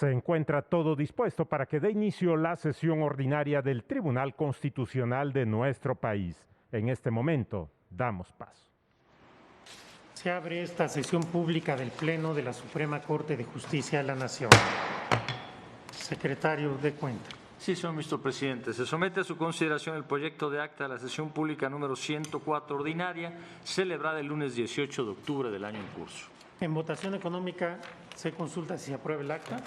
Se encuentra todo dispuesto para que dé inicio la sesión ordinaria del Tribunal Constitucional de nuestro país. En este momento, damos paso. Se abre esta sesión pública del Pleno de la Suprema Corte de Justicia de la Nación. Secretario de Cuenta. Sí, señor ministro presidente. Se somete a su consideración el proyecto de acta de la sesión pública número 104 ordinaria, celebrada el lunes 18 de octubre del año en curso. En votación económica se consulta si se aprueba el acta.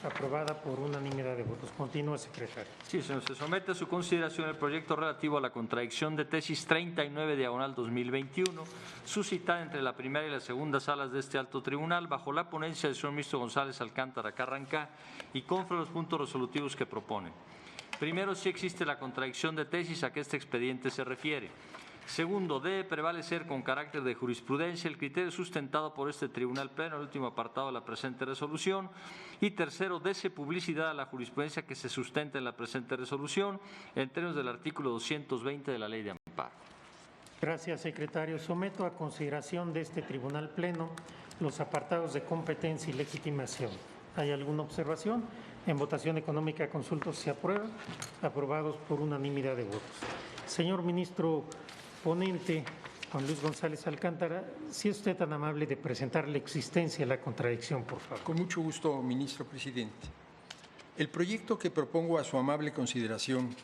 Aprobada por unanimidad de votos. Continúa, secretario. Sí, señor. Se somete a su consideración el proyecto relativo a la contradicción de tesis 39/2021, suscitada entre la primera y la segunda salas de este alto tribunal, bajo la ponencia del señor ministro González Alcántara Carrancá, y conforme a los puntos resolutivos que propone. Primero, si existe la contradicción de tesis a que este expediente se refiere. Segundo, debe prevalecer con carácter de jurisprudencia el criterio sustentado por este Tribunal Pleno, el último apartado de la presente resolución. Y tercero, dése publicidad a la jurisprudencia que se sustenta en la presente resolución en términos del artículo 220 de la Ley de Amparo. Gracias, secretario. Someto a consideración de este Tribunal Pleno los apartados de competencia y legitimación. ¿Hay alguna observación? En votación económica, consultos se aprueban. Aprobados por unanimidad de votos. Señor ministro ponente, Juan Luis González Alcántara, si es usted tan amable de presentar la existencia de la contradicción, por favor. Con mucho gusto, ministro presidente. El proyecto que propongo a su amable consideración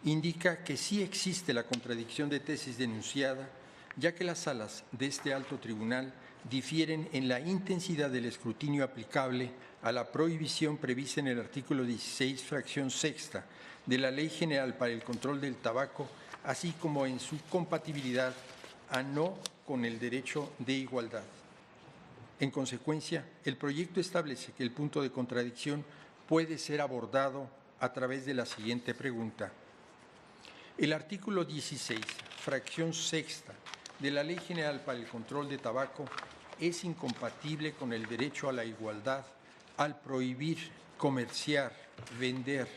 indica que sí existe la contradicción de tesis denunciada, ya que las salas de este alto tribunal difieren en la intensidad del escrutinio aplicable a la prohibición prevista en el artículo 16, fracción sexta, de la Ley General para el Control del Tabaco, así como en su compatibilidad a no con el derecho de igualdad. En consecuencia, el proyecto establece que el punto de contradicción puede ser abordado a través de la siguiente pregunta. El artículo 16, fracción sexta, de la Ley General para el Control de Tabaco es incompatible con el derecho a la igualdad al prohibir comerciar, vender,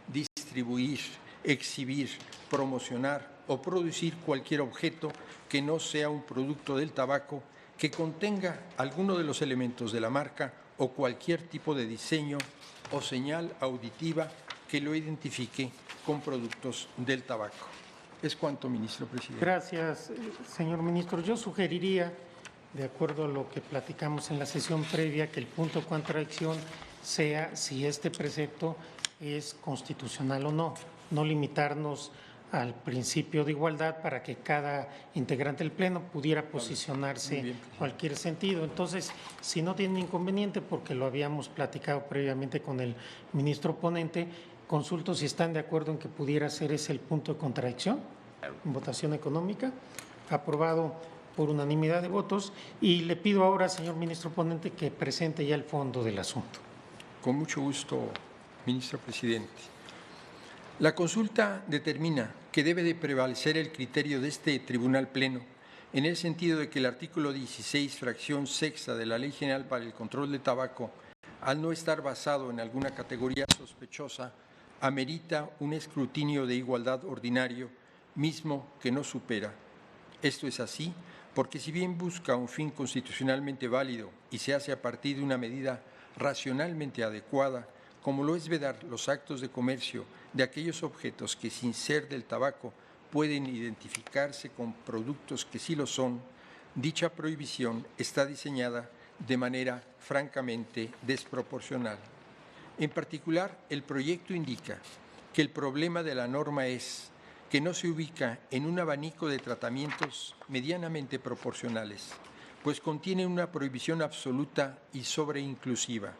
distribuir, exhibir, promocionar o producir cualquier objeto que no sea un producto del tabaco que contenga alguno de los elementos de la marca o cualquier tipo de diseño o señal auditiva que lo identifique con productos del tabaco. Es cuanto, ministro presidente. Gracias, señor ministro. Yo sugeriría, de acuerdo a lo que platicamos en la sesión previa, que el punto de contradicción sea si este precepto es constitucional o no, no limitarnos al principio de igualdad para que cada integrante del Pleno pudiera posicionarse en cualquier sentido. Entonces, si no tienen inconveniente, porque lo habíamos platicado previamente con el ministro ponente, consulto si están de acuerdo en que pudiera ser ese el punto de contradicción. En votación económica, aprobado por unanimidad de votos. Y le pido ahora, señor ministro ponente, que presente ya el fondo del asunto. Con mucho gusto, ministro presidente. La consulta determina que debe de prevalecer el criterio de este Tribunal Pleno en el sentido de que el artículo 16, fracción sexta de la Ley General para el Control de Tabaco, al no estar basado en alguna categoría sospechosa, amerita un escrutinio de igualdad ordinario, mismo que no supera. Esto es así porque si bien busca un fin constitucionalmente válido y se hace a partir de una medida racionalmente adecuada, como lo es vedar los actos de comercio de aquellos objetos que sin ser del tabaco pueden identificarse con productos que sí lo son, dicha prohibición está diseñada de manera francamente desproporcional. En particular, el proyecto indica que el problema de la norma es que no se ubica en un abanico de tratamientos medianamente proporcionales, pues contiene una prohibición absoluta y sobreinclusiva,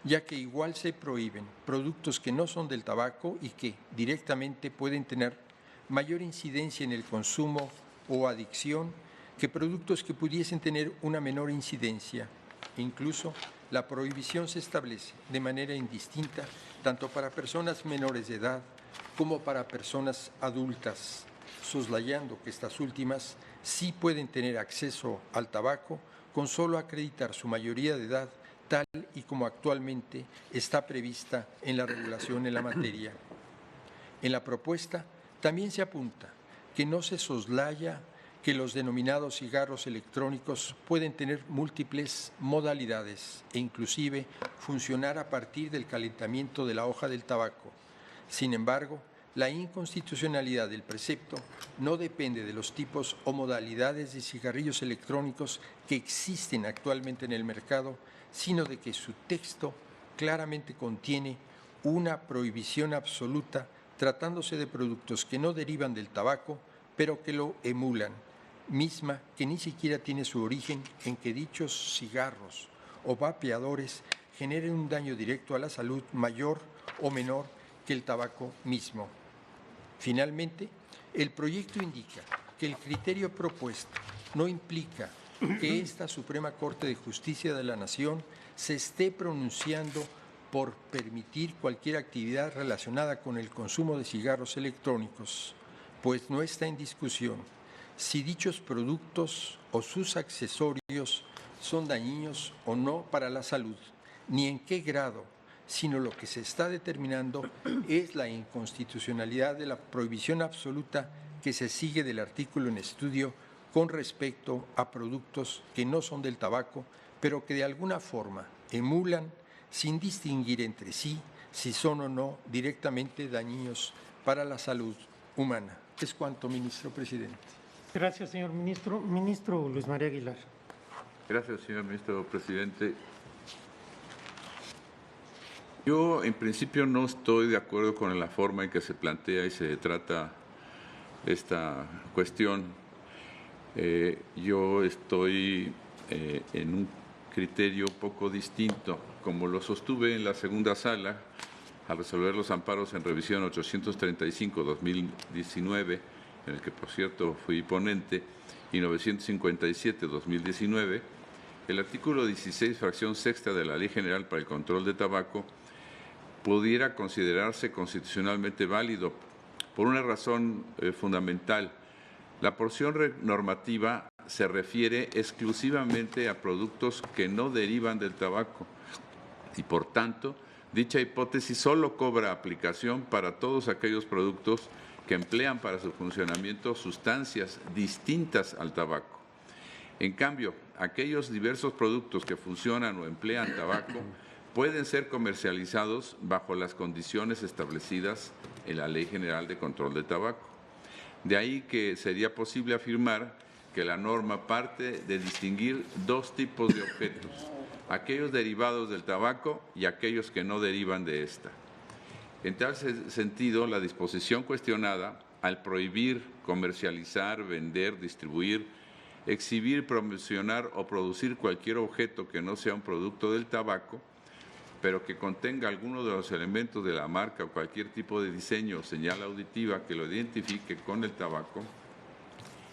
ya que igual se prohíben productos que no son del tabaco y que directamente pueden tener mayor incidencia en el consumo o adicción que productos que pudiesen tener una menor incidencia. Incluso la prohibición se establece de manera indistinta tanto para personas menores de edad como para personas adultas, soslayando que estas últimas sí pueden tener acceso al tabaco con solo acreditar su mayoría de edad, tal y como actualmente está prevista en la regulación en la materia. En la propuesta también se apunta que no se soslaya que los denominados cigarros electrónicos pueden tener múltiples modalidades e inclusive funcionar a partir del calentamiento de la hoja del tabaco. Sin embargo, la inconstitucionalidad del precepto no depende de los tipos o modalidades de cigarrillos electrónicos que existen actualmente en el mercado, sino de que su texto claramente contiene una prohibición absoluta tratándose de productos que no derivan del tabaco, pero que lo emulan, misma que ni siquiera tiene su origen en que dichos cigarros o vapeadores generen un daño directo a la salud mayor o menor que el tabaco mismo. Finalmente, el proyecto indica que el criterio propuesto no implica que esta Suprema Corte de Justicia de la Nación se esté pronunciando por permitir cualquier actividad relacionada con el consumo de cigarros electrónicos, pues no está en discusión si dichos productos o sus accesorios son dañinos o no para la salud, ni en qué grado, sino lo que se está determinando es la inconstitucionalidad de la prohibición absoluta que se sigue del artículo en estudio con respecto a productos que no son del tabaco, pero que de alguna forma emulan, sin distinguir entre sí si son o no directamente dañinos para la salud humana. Es cuanto, ministro presidente. Gracias, señor ministro. Ministro Luis María Aguilar. Gracias, señor ministro presidente. Yo, en principio, no estoy de acuerdo con la forma en que se plantea y se trata esta cuestión. Yo estoy en un criterio poco distinto, como lo sostuve en la segunda sala al resolver los amparos en revisión 835-2019, en el que, por cierto, fui ponente, y 957-2019, el artículo 16, fracción sexta de la Ley General para el Control de Tabaco pudiera considerarse constitucionalmente válido por una razón fundamental. La porción normativa se refiere exclusivamente a productos que no derivan del tabaco y, por tanto, dicha hipótesis solo cobra aplicación para todos aquellos productos que emplean para su funcionamiento sustancias distintas al tabaco. En cambio, aquellos diversos productos que funcionan o emplean tabaco pueden ser comercializados bajo las condiciones establecidas en la Ley General de Control de Tabaco. De ahí que sería posible afirmar que la norma parte de distinguir dos tipos de objetos, aquellos derivados del tabaco y aquellos que no derivan de ésta. En tal sentido, la disposición cuestionada, al prohibir comercializar, vender, distribuir, exhibir, promocionar o producir cualquier objeto que no sea un producto del tabaco, pero que contenga alguno de los elementos de la marca o cualquier tipo de diseño o señal auditiva que lo identifique con el tabaco,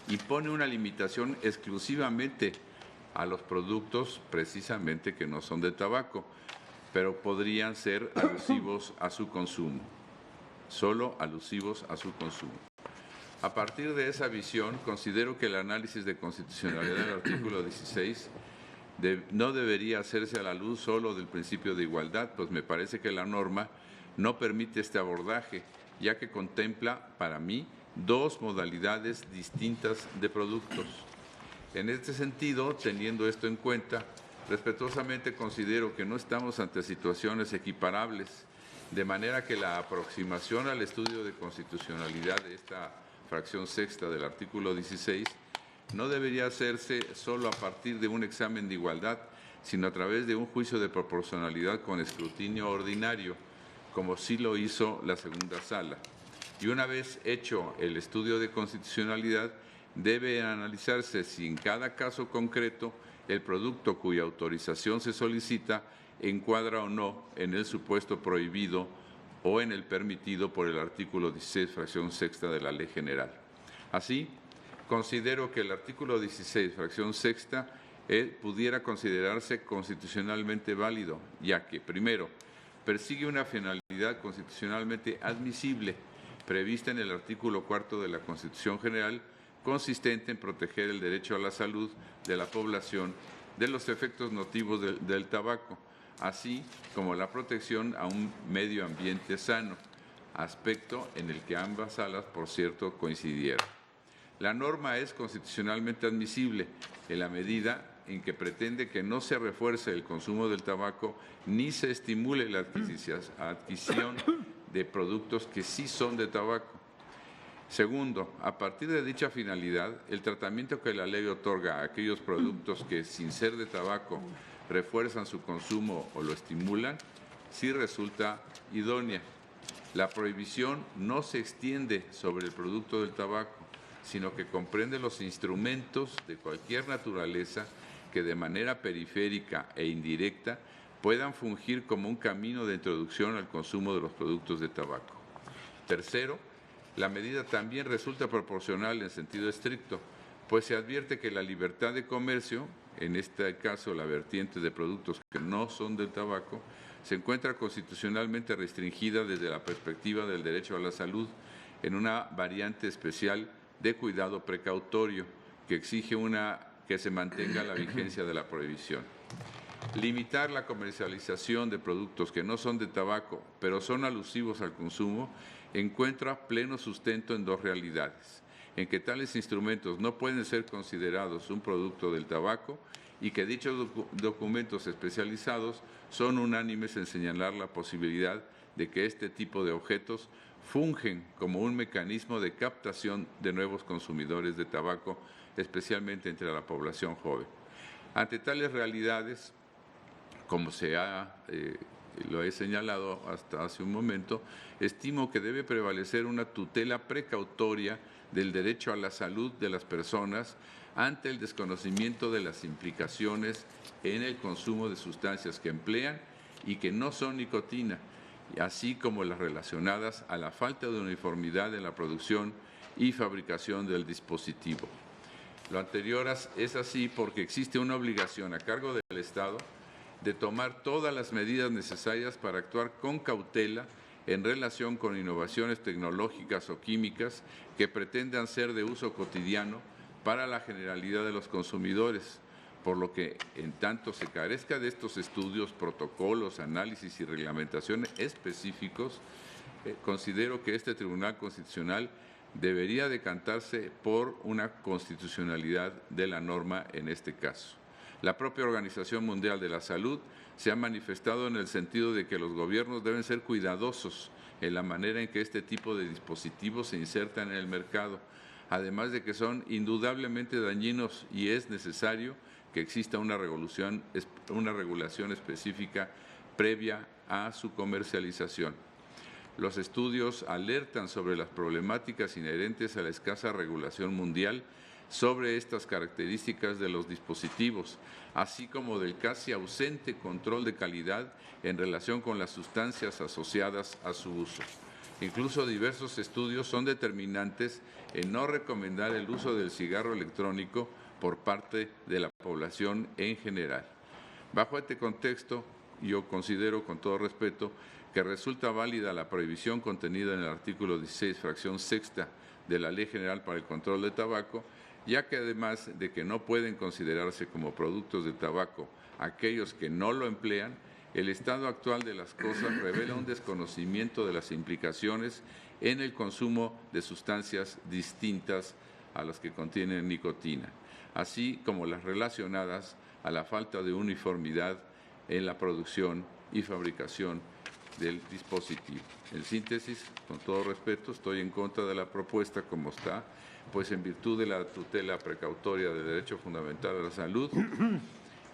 y pone una limitación exclusivamente a los productos precisamente que no son de tabaco, pero podrían ser alusivos a su consumo, solo alusivos a su consumo. A partir de esa visión, considero que el análisis de constitucionalidad del artículo 16 no debería hacerse a la luz solo del principio de igualdad, pues me parece que la norma no permite este abordaje, ya que contempla, para mí, dos modalidades distintas de productos. En este sentido, teniendo esto en cuenta, respetuosamente considero que no estamos ante situaciones equiparables, de manera que la aproximación al estudio de constitucionalidad de esta fracción sexta del artículo 16 no debería hacerse solo a partir de un examen de igualdad, sino a través de un juicio de proporcionalidad con escrutinio ordinario, como sí lo hizo la segunda sala. Y una vez hecho el estudio de constitucionalidad, debe analizarse si en cada caso concreto el producto cuya autorización se solicita encuadra o no en el supuesto prohibido o en el permitido por el artículo 16, fracción sexta de la Ley General. Así, considero que el artículo 16, fracción sexta, pudiera considerarse constitucionalmente válido, ya que, primero, persigue una finalidad constitucionalmente admisible, prevista en el artículo 4 de la Constitución General, consistente en proteger el derecho a la salud de la población de los efectos nocivos del tabaco, así como la protección a un medio ambiente sano, aspecto en el que ambas salas, por cierto, coincidieron. La norma es constitucionalmente admisible en la medida en que pretende que no se refuerce el consumo del tabaco ni se estimule la adquisición de productos que sí son de tabaco. Segundo, a partir de dicha finalidad, el tratamiento que la ley otorga a aquellos productos que, sin ser de tabaco, refuerzan su consumo o lo estimulan, sí resulta idónea. La prohibición no se extiende sobre el producto del tabaco, sino que comprende los instrumentos de cualquier naturaleza que de manera periférica e indirecta puedan fungir como un camino de introducción al consumo de los productos de tabaco. Tercero, la medida también resulta proporcional en sentido estricto, pues se advierte que la libertad de comercio, en este caso la vertiente de productos que no son del tabaco, se encuentra constitucionalmente restringida desde la perspectiva del derecho a la salud en una variante especial de cuidado precautorio que exige que se mantenga la vigencia de la prohibición. Limitar la comercialización de productos que no son de tabaco, pero son alusivos al consumo, encuentra pleno sustento en dos realidades: en que tales instrumentos no pueden ser considerados un producto del tabaco y que dichos documentos especializados son unánimes en señalar la posibilidad de que este tipo de objetos fungen como un mecanismo de captación de nuevos consumidores de tabaco, especialmente entre la población joven. Ante tales realidades, como lo he señalado hasta hace un momento, estimo que debe prevalecer una tutela precautoria del derecho a la salud de las personas ante el desconocimiento de las implicaciones en el consumo de sustancias que emplean y que no son nicotina, así como las relacionadas a la falta de uniformidad en la producción y fabricación del dispositivo. Lo anterior es así porque existe una obligación a cargo del Estado de tomar todas las medidas necesarias para actuar con cautela en relación con innovaciones tecnológicas o químicas que pretendan ser de uso cotidiano para la generalidad de los consumidores, por lo que en tanto se carezca de estos estudios, protocolos, análisis y reglamentaciones específicos, considero que este Tribunal Constitucional debería decantarse por una constitucionalidad de la norma en este caso. La propia Organización Mundial de la Salud se ha manifestado en el sentido de que los gobiernos deben ser cuidadosos en la manera en que este tipo de dispositivos se insertan en el mercado, además de que son indudablemente dañinos y es necesario que exista una regulación específica previa a su comercialización. Los estudios alertan sobre las problemáticas inherentes a la escasa regulación mundial sobre estas características de los dispositivos, así como del casi ausente control de calidad en relación con las sustancias asociadas a su uso. Incluso diversos estudios son determinantes en no recomendar el uso del cigarro electrónico por parte de la población en general. Bajo este contexto, yo considero con todo respeto que resulta válida la prohibición contenida en el artículo 16, fracción sexta de la Ley General para el Control de Tabaco, ya que además de que no pueden considerarse como productos de tabaco aquellos que no lo emplean, el estado actual de las cosas revela un desconocimiento de las implicaciones en el consumo de sustancias distintas a las que contienen nicotina, así como las relacionadas a la falta de uniformidad en la producción y fabricación del dispositivo. En síntesis, con todo respeto, estoy en contra de la propuesta como está, pues en virtud de la tutela precautoria del derecho fundamental a la salud,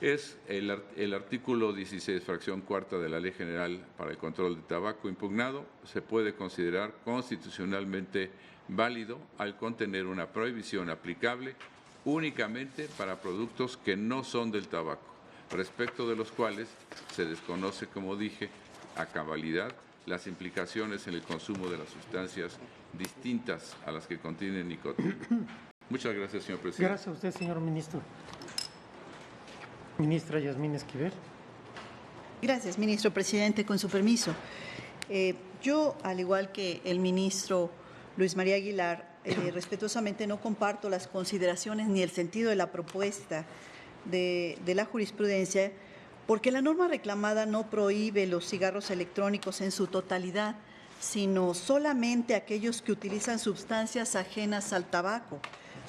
es el artículo 16, fracción cuarta de la Ley General para el Control de Tabaco impugnado, se puede considerar constitucionalmente válido al contener una prohibición aplicable únicamente para productos que no son del tabaco, respecto de los cuales se desconoce, como dije, a cabalidad las implicaciones en el consumo de las sustancias distintas a las que contienen nicotina. Muchas gracias, señor presidente. Gracias a usted, señor ministro. Ministra Yasmín Esquivel. Gracias, ministro presidente. Con su permiso. Yo, al igual que el ministro Luis María Aguilar, respetuosamente no comparto las consideraciones ni el sentido de la propuesta de la jurisprudencia, porque la norma reclamada no prohíbe los cigarros electrónicos en su totalidad, sino solamente aquellos que utilizan sustancias ajenas al tabaco,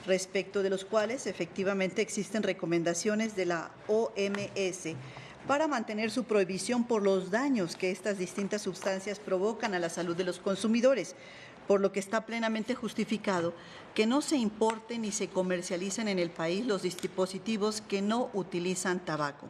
respecto de los cuales efectivamente existen recomendaciones de la OMS para mantener su prohibición por los daños que estas distintas sustancias provocan a la salud de los consumidores, por lo que está plenamente justificado que no se importen ni se comercialicen en el país los dispositivos que no utilizan tabaco.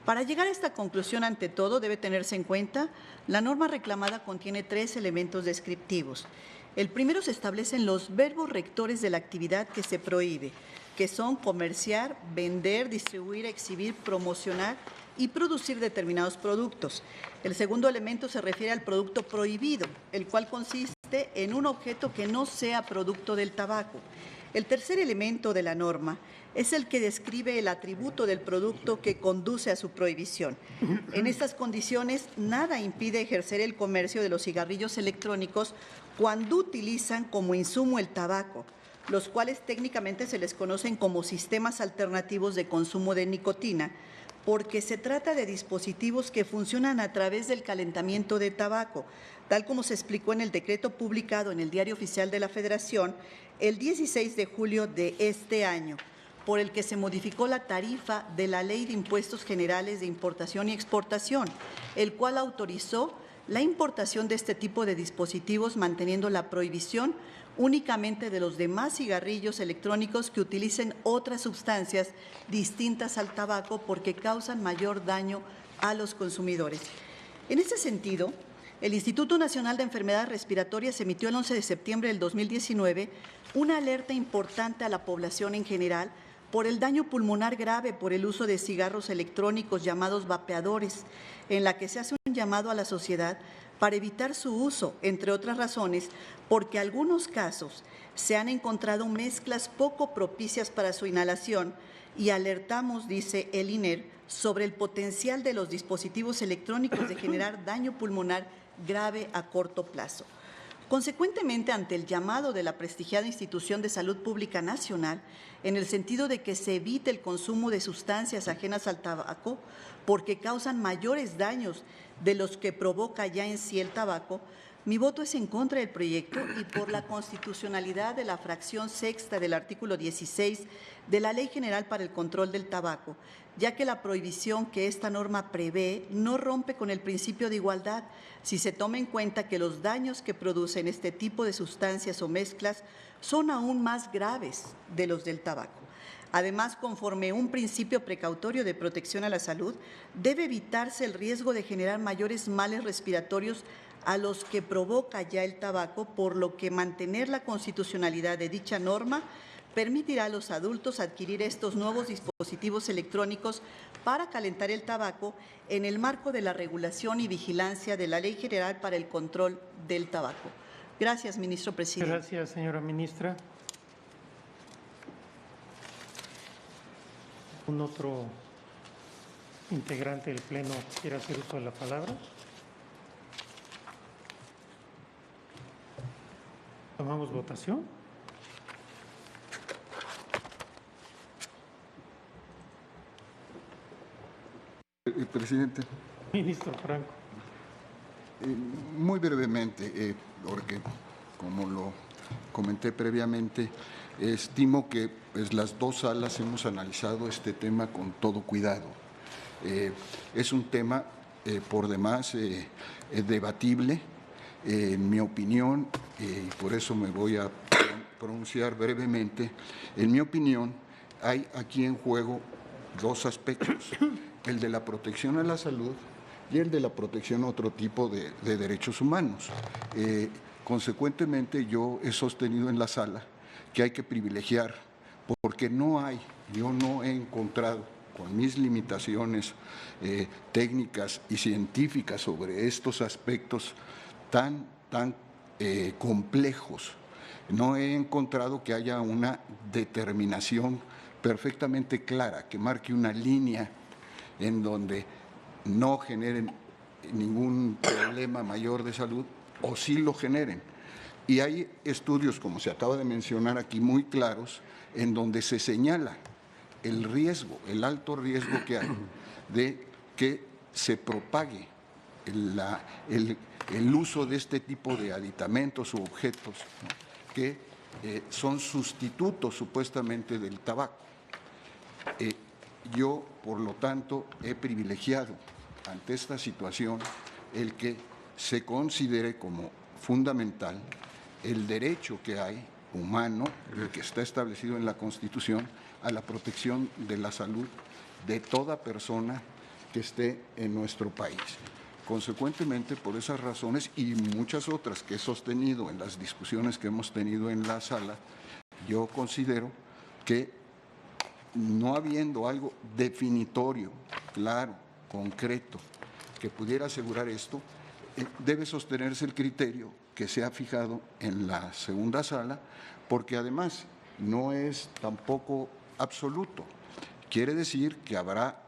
Para llegar a esta conclusión, ante todo, debe tenerse en cuenta, la norma reclamada contiene 3 elementos descriptivos. El primero se establecen los verbos rectores de la actividad que se prohíbe, que son comerciar, vender, distribuir, exhibir, promocionar y producir determinados productos. El segundo elemento se refiere al producto prohibido, el cual consiste en un objeto que no sea producto del tabaco. El tercer elemento de la norma es el que describe el atributo del producto que conduce a su prohibición. En estas condiciones, nada impide ejercer el comercio de los cigarrillos electrónicos cuando utilizan como insumo el tabaco, los cuales técnicamente se les conocen como sistemas alternativos de consumo de nicotina, porque se trata de dispositivos que funcionan a través del calentamiento de tabaco, tal como se explicó en el decreto publicado en el Diario Oficial de la Federación el 16 de julio de este año, por el que se modificó la tarifa de la Ley de Impuestos Generales de Importación y Exportación, el cual autorizó la importación de este tipo de dispositivos, manteniendo la prohibición únicamente de los demás cigarrillos electrónicos que utilicen otras sustancias distintas al tabaco porque causan mayor daño a los consumidores. En ese sentido, el Instituto Nacional de Enfermedades Respiratorias emitió el 11 de septiembre del 2019 una alerta importante a la población en general por el daño pulmonar grave por el uso de cigarros electrónicos llamados vapeadores, en la que se hace un llamado a la sociedad para evitar su uso, entre otras razones, porque en algunos casos se han encontrado mezclas poco propicias para su inhalación y alertamos, dice el INER, sobre el potencial de los dispositivos electrónicos de generar daño pulmonar grave a corto plazo. Consecuentemente, ante el llamado de la prestigiada Institución de Salud Pública Nacional, en el sentido de que se evite el consumo de sustancias ajenas al tabaco porque causan mayores daños de los que provoca ya en sí el tabaco, mi voto es en contra del proyecto y por la constitucionalidad de la fracción sexta del artículo 16 de la Ley General para el Control del Tabaco, ya que la prohibición que esta norma prevé no rompe con el principio de igualdad si se toma en cuenta que los daños que producen este tipo de sustancias o mezclas son aún más graves de los del tabaco. Además, conforme un principio precautorio de protección a la salud, debe evitarse el riesgo de generar mayores males respiratorios a los que provoca ya el tabaco, por lo que mantener la constitucionalidad de dicha norma permitirá a los adultos adquirir estos nuevos dispositivos electrónicos para calentar el tabaco en el marco de la regulación y vigilancia de la Ley General para el Control del Tabaco. Gracias, ministro presidente. Gracias, señora ministra. ¿Un otro integrante del Pleno quiere hacer uso de la palabra? ¿Tomamos votación? Presidente. Ministro Franco. Muy brevemente, porque como lo comenté previamente, estimo que pues, las dos salas hemos analizado este tema con todo cuidado. Es un tema por demás debatible, en mi opinión, y por eso me voy a pronunciar brevemente. En mi opinión, hay aquí en juego dos aspectos, el de la protección a la salud y el de la protección a otro tipo de derechos humanos. Consecuentemente, yo he sostenido en la sala que hay que privilegiar, porque yo no he encontrado, con mis limitaciones técnicas y científicas sobre estos aspectos tan complejos, no he encontrado que haya una determinación perfectamente clara, que marque una línea en donde no generen ningún problema mayor de salud o sí lo generen. Y hay estudios, como se acaba de mencionar aquí, muy claros, en donde se señala el riesgo, el alto riesgo que hay de que se propague el uso de este tipo de aditamentos u objetos, ¿no?, que son sustitutos supuestamente del tabaco. Yo, por lo tanto, he privilegiado ante esta situación el que se considere como fundamental el derecho que hay humano, el que está establecido en la Constitución, a la protección de la salud de toda persona que esté en nuestro país. Consecuentemente, por esas razones y muchas otras que he sostenido en las discusiones que hemos tenido en la sala, yo considero que no habiendo algo definitorio, claro, concreto, que pudiera asegurar esto, debe sostenerse el criterio que se ha fijado en la segunda sala, porque además no es tampoco absoluto. Quiere decir que habrá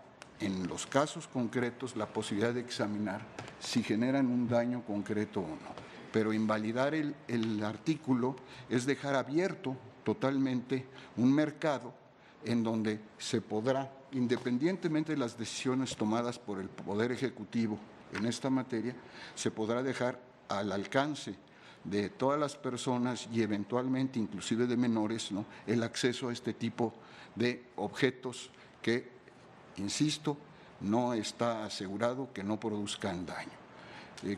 en los casos concretos la posibilidad de examinar si generan un daño concreto o no. Pero invalidar el artículo es dejar abierto totalmente un mercado en donde se podrá, independientemente de las decisiones tomadas por el Poder Ejecutivo en esta materia, se podrá dejar al alcance de todas las personas y eventualmente inclusive de menores, ¿no?, el acceso a este tipo de objetos que, insisto, no está asegurado que no produzcan daño.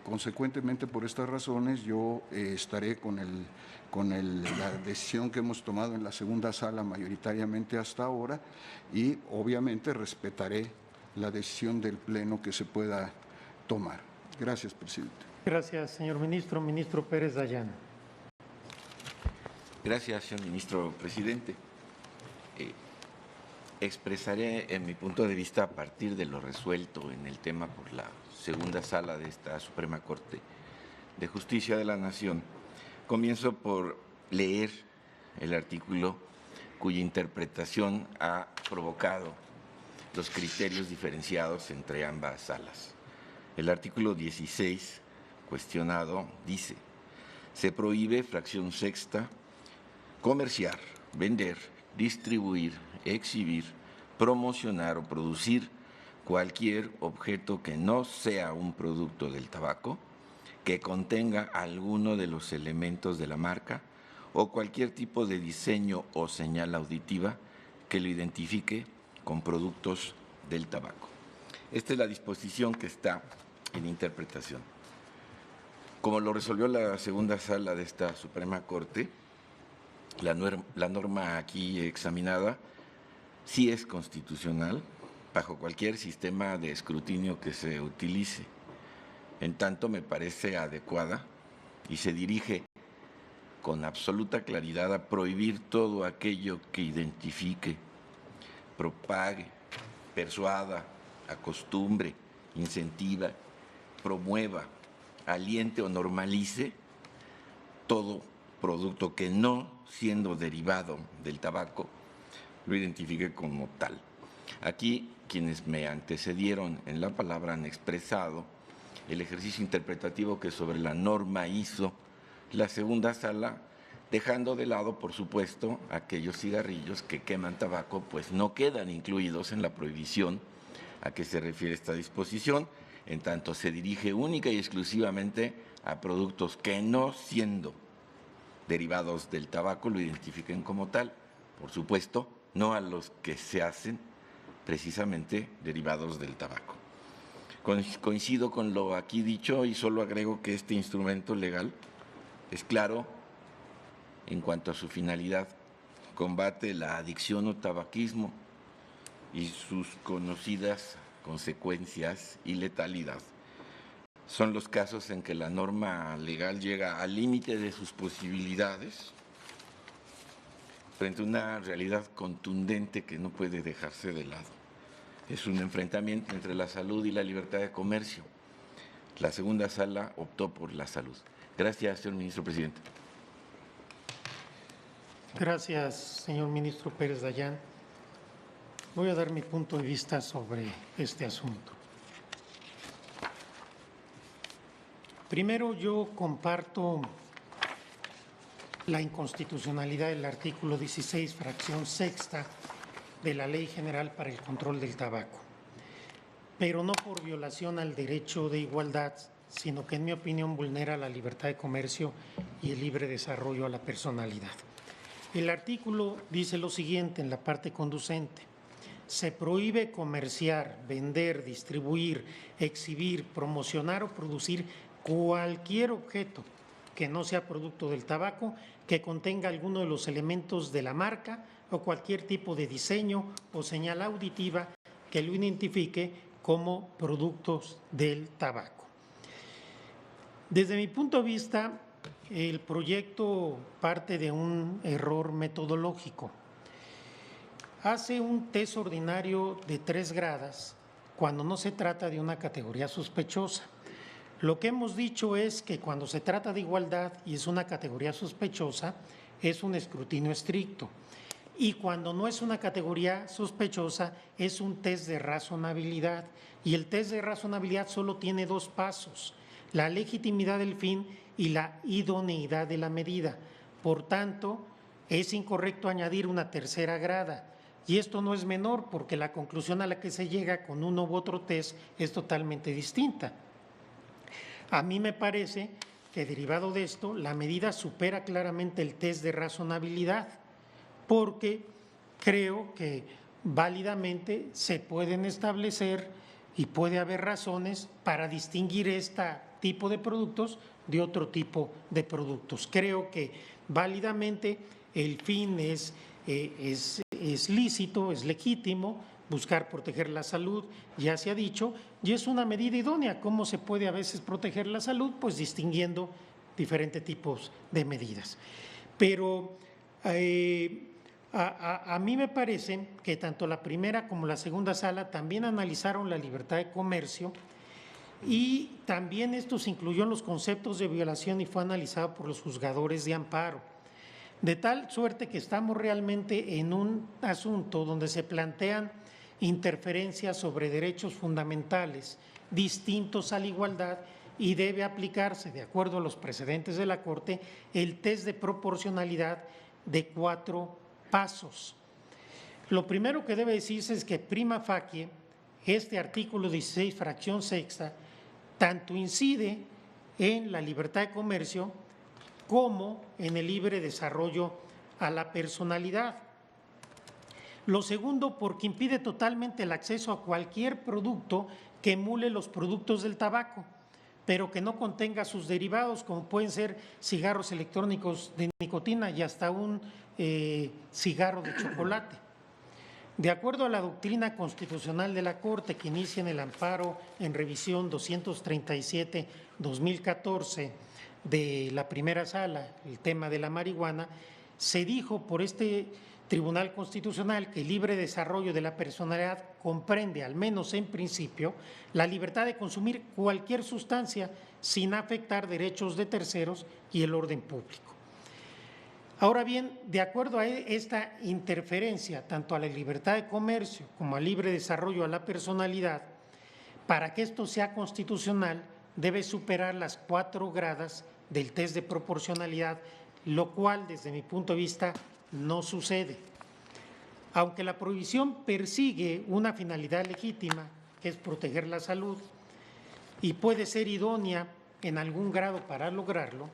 Consecuentemente, por estas razones, yo estaré con la decisión que hemos tomado en la segunda sala mayoritariamente hasta ahora y obviamente respetaré la decisión del Pleno que se pueda tomar. Gracias, presidente. Gracias, señor ministro. Ministro Pérez Dayán. Gracias, señor ministro presidente. Expresaré en mi punto de vista a partir de lo resuelto en el tema por la segunda sala de esta Suprema Corte de Justicia de la Nación. Comienzo por leer el artículo cuya interpretación ha provocado los criterios diferenciados entre ambas salas. El artículo 16, cuestionado, dice: se prohíbe, fracción sexta, comerciar, vender, distribuir, exhibir, promocionar o producir cualquier objeto que no sea un producto del tabaco, que contenga alguno de los elementos de la marca o cualquier tipo de diseño o señal auditiva que lo identifique con productos del tabaco. Esta es la disposición que está en interpretación. Como lo resolvió la segunda sala de esta Suprema Corte, la norma aquí examinada sí es constitucional bajo cualquier sistema de escrutinio que se utilice. En tanto, me parece adecuada y se dirige con absoluta claridad a prohibir todo aquello que identifique, propague, persuada, acostumbre, incentiva, promueva, aliente o normalice todo producto que no siendo derivado del tabaco lo identifique como tal. Aquí quienes me antecedieron en la palabra han expresado el ejercicio interpretativo que sobre la norma hizo la segunda sala, dejando de lado, por supuesto, aquellos cigarrillos que queman tabaco, pues no quedan incluidos en la prohibición a que se refiere esta disposición, en tanto se dirige única y exclusivamente a productos que no siendo derivados del tabaco lo identifiquen como tal, por supuesto, no a los que se hacen precisamente derivados del tabaco. Coincido con lo aquí dicho y solo agrego que este instrumento legal es claro en cuanto a su finalidad, combate la adicción o tabaquismo y sus conocidas consecuencias y letalidad. Son los casos en que la norma legal llega al límite de sus posibilidades frente a una realidad contundente que no puede dejarse de lado. Es un enfrentamiento entre la salud y la libertad de comercio. La segunda sala optó por la salud. Gracias, señor ministro presidente. Gracias, señor ministro Pérez Dayán. Voy a dar mi punto de vista sobre este asunto. Primero, yo comparto la inconstitucionalidad del artículo 16, fracción sexta de la Ley General para el Control del Tabaco, pero no por violación al derecho de igualdad, sino que en mi opinión vulnera la libertad de comercio y el libre desarrollo a la personalidad. El artículo dice lo siguiente en la parte conducente: se prohíbe comerciar, vender, distribuir, exhibir, promocionar o producir cualquier objeto que no sea producto del tabaco, que contenga alguno de los elementos de la marca o cualquier tipo de diseño o señal auditiva que lo identifique como productos del tabaco. Desde mi punto de vista, el proyecto parte de un error metodológico. Hace un test ordinario de 3 gradas cuando no se trata de una categoría sospechosa. Lo que hemos dicho es que cuando se trata de igualdad y es una categoría sospechosa, es un escrutinio estricto. Y cuando no es una categoría sospechosa, es un test de razonabilidad. Y el test de razonabilidad solo tiene 2 pasos: la legitimidad del fin y la idoneidad de la medida. Por tanto, es incorrecto añadir una 3ª grada. Y esto no es menor, porque la conclusión a la que se llega con uno u otro test es totalmente distinta. A mí me parece que, derivado de esto, la medida supera claramente el test de razonabilidad, porque creo que válidamente se pueden establecer y puede haber razones para distinguir este tipo de productos de otro tipo de productos. Creo que válidamente el fin es lícito, es legítimo, buscar proteger la salud, ya se ha dicho, y es una medida idónea. ¿Cómo se puede a veces proteger la salud? Pues distinguiendo diferentes tipos de medidas. Pero a mí me parece que tanto la primera como la segunda sala también analizaron la libertad de comercio, y también esto se incluyó en los conceptos de violación y fue analizado por los juzgadores de amparo. De tal suerte que estamos realmente en un asunto donde se plantean interferencias sobre derechos fundamentales distintos a la igualdad, y debe aplicarse, de acuerdo a los precedentes de la Corte, el test de proporcionalidad de 4 pasos. Lo primero que debe decirse es que prima facie este artículo 16, fracción sexta, tanto incide en la libertad de comercio como en el libre desarrollo a la personalidad. Lo segundo, porque impide totalmente el acceso a cualquier producto que emule los productos del tabaco, pero que no contenga sus derivados, como pueden ser cigarros electrónicos de nicotina y hasta un cigarro de chocolate. De acuerdo a la doctrina constitucional de la Corte, que inicia en el amparo en revisión 237-2014 de la primera sala, el tema de la marihuana, se dijo por este Tribunal Constitucional que el libre desarrollo de la personalidad comprende, al menos en principio, la libertad de consumir cualquier sustancia sin afectar derechos de terceros y el orden público. Ahora bien, de acuerdo a esta interferencia, tanto a la libertad de comercio como al libre desarrollo a la personalidad, para que esto sea constitucional, debe superar las 4 gradas del test de proporcionalidad, lo cual, desde mi punto de vista, no sucede. Aunque la prohibición persigue una finalidad legítima, que es proteger la salud, y puede ser idónea en algún grado para lograrlo,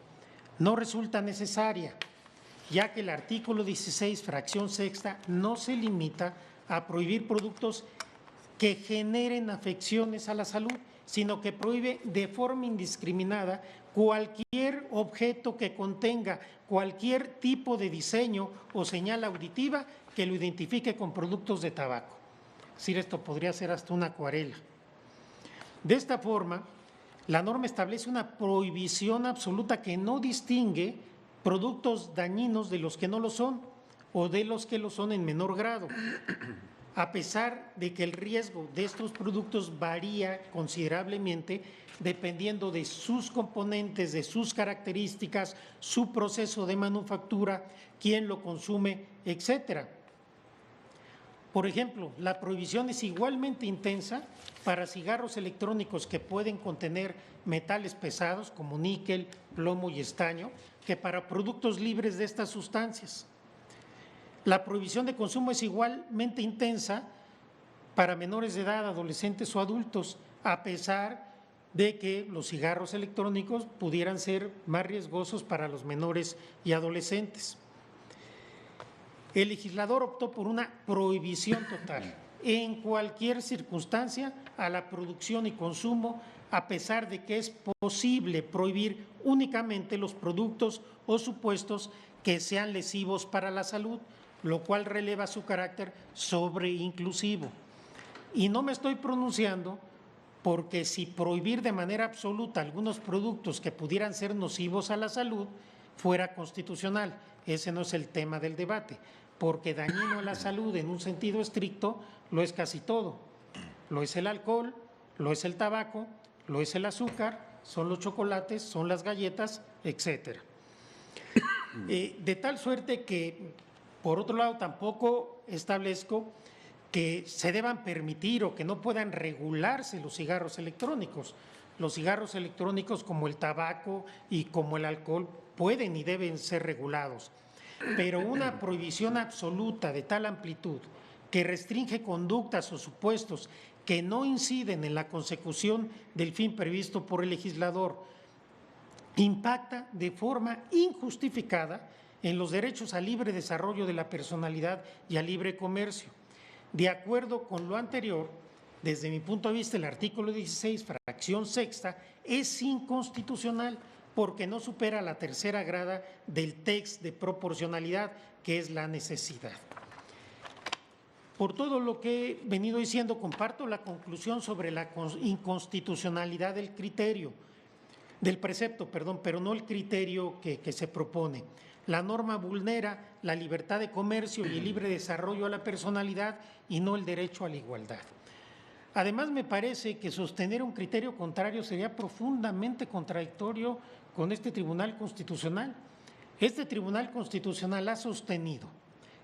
no resulta necesaria, ya que el artículo 16, fracción sexta, no se limita a prohibir productos que generen afecciones a la salud, sino que prohíbe de forma indiscriminada cualquier objeto que contenga cualquier tipo de diseño o señal auditiva que lo identifique con productos de tabaco. Es decir, esto podría ser hasta una acuarela. De esta forma, la norma establece una prohibición absoluta que no distingue productos dañinos de los que no lo son o de los que lo son en menor grado, a pesar de que el riesgo de estos productos varía considerablemente dependiendo de sus componentes, de sus características, su proceso de manufactura, quién lo consume, etcétera. Por ejemplo, la prohibición es igualmente intensa para cigarros electrónicos que pueden contener metales pesados como níquel, plomo y estaño, que para productos libres de estas sustancias. La prohibición de consumo es igualmente intensa para menores de edad, adolescentes o adultos, a pesar de que los cigarros electrónicos pudieran ser más riesgosos para los menores y adolescentes. El legislador optó por una prohibición total en cualquier circunstancia a la producción y consumo, a pesar de que es posible prohibir únicamente los productos o supuestos que sean lesivos para la salud, lo cual releva su carácter sobreinclusivo. Y no me estoy pronunciando porque si prohibir de manera absoluta algunos productos que pudieran ser nocivos a la salud fuera constitucional. Ese no es el tema del debate, porque dañino a la salud en un sentido estricto lo es casi todo. Lo es el alcohol, lo es el tabaco, lo es el azúcar, son los chocolates, son las galletas, etcétera. De tal suerte que, por otro lado, tampoco establezco que se deban permitir o que no puedan regularse los cigarros electrónicos. Los cigarros electrónicos, como el tabaco y como el alcohol, pueden y deben ser regulados. Pero una prohibición absoluta de tal amplitud que restringe conductas o supuestos que no inciden en la consecución del fin previsto por el legislador, impacta de forma injustificada en los derechos al libre desarrollo de la personalidad y al libre comercio. De acuerdo con lo anterior, desde mi punto de vista, el artículo 16, fracción sexta, es inconstitucional porque no supera la tercera grada del texto de proporcionalidad, que es la necesidad. Por todo lo que he venido diciendo, comparto la conclusión sobre la inconstitucionalidad del precepto, pero no el criterio que se propone. La norma vulnera la libertad de comercio y el libre desarrollo a la personalidad y no el derecho a la igualdad. Además, me parece que sostener un criterio contrario sería profundamente contradictorio con este Tribunal Constitucional. Este Tribunal Constitucional ha sostenido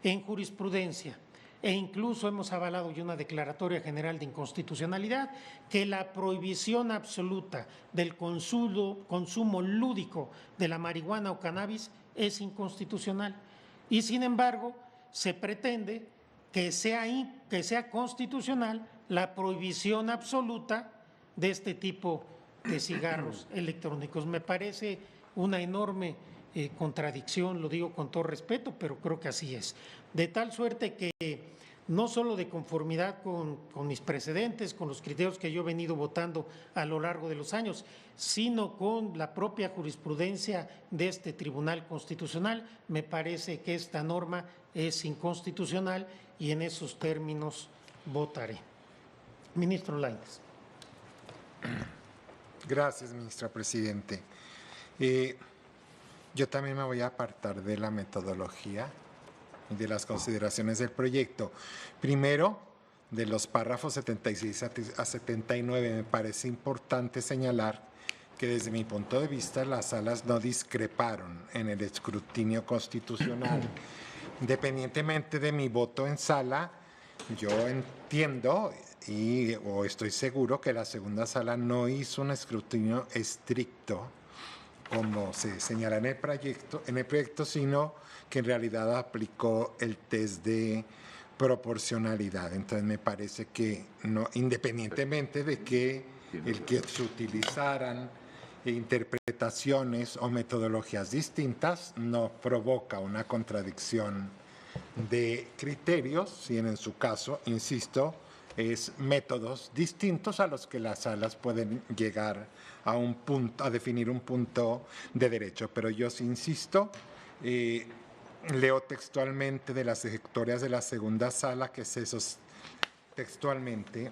en jurisprudencia e incluso hemos avalado ya una declaratoria general de inconstitucionalidad que la prohibición absoluta del consumo lúdico de la marihuana o cannabis es inconstitucional. Y sin embargo, se pretende que sea constitucional la prohibición absoluta de este tipo de cigarros electrónicos. Me parece una enorme contradicción, lo digo con todo respeto, pero creo que así es. De tal suerte que no solo de conformidad con mis precedentes, con los criterios que yo he venido votando a lo largo de los años, sino con la propia jurisprudencia de este Tribunal Constitucional, me parece que esta norma es inconstitucional y en esos términos votaré. Ministro Lainez. Gracias, ministra Presidente. Yo también me voy a apartar de la metodología y de las consideraciones del proyecto. Primero, de los párrafos 76 a 79, me parece importante señalar que desde mi punto de vista las salas no discreparon en el escrutinio constitucional. Independientemente de mi voto en sala, yo entiendo o estoy seguro que la segunda sala no hizo un escrutinio estricto como se señala en el proyecto, sino que en realidad aplicó el test de proporcionalidad. Entonces me parece que no, independientemente de que el que se utilizaran interpretaciones o metodologías distintas, no provoca una contradicción de criterios, si en su caso, insisto, es métodos distintos a los que las salas pueden llegar a definir un punto de derecho. Pero yo sí insisto, leo textualmente de las ejecutorias de la segunda sala que textualmente,